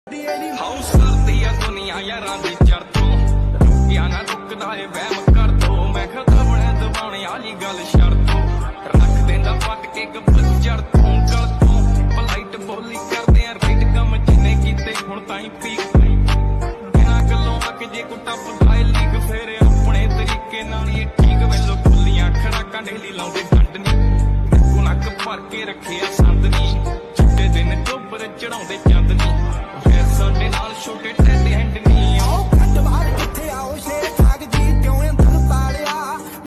house ਕਰਦੀ ਆ ਦੁਨੀਆ ਯਾਰਾਂ ਦੀ ਚੜ ਤੋਂ ਰੁਕਿਆ ਨਾ ਰੁਕਦਾ ਏ ਵਹਿਮ ਕਰ ਦੋ ਮੈਂ ਖਤਾ ਬਣੇ ਦਬਾਉਣੇ ਵਾਲੀ ਗੱਲ ਛੱਡ ਦੋ ਰੱਖ ਦਿੰਦਾ ਪੱਟ ਕੇ ਗੱਬਲ ਚੜ ਤੋਂ ਗਲ ਤੋਂ ਪਲਾਈਟ ਬੋਲੀ ਕਰਦੇ ਆ ਰਾਈਟ ਕੰਮ ਜਿੰਨੇ ਕੀਤੇ ਹੁਣ ਤਾਈਂ ਪੀਕ ਬਿਨਾਂ ਗੱਲੋਂ ਆ ਕੇ ਜੇ ਕੁੱਟਾ ਪਤਾਏ ਲੀਕ ਫੇਰ ਆਪਣੇ ਤਰੀਕੇ ਨਾਲ ਇਹ ਠੀਕ ਵੇਲੋ ਖੁੱਲੀਆਂ ਖੜਾਕਾਂ ਡੇਲੀ ਲਾਉਂਦੇ ਡੰਡ ਨੀ ਨੱਕ ਭਰ ਕੇ ਰੱਖਿਆ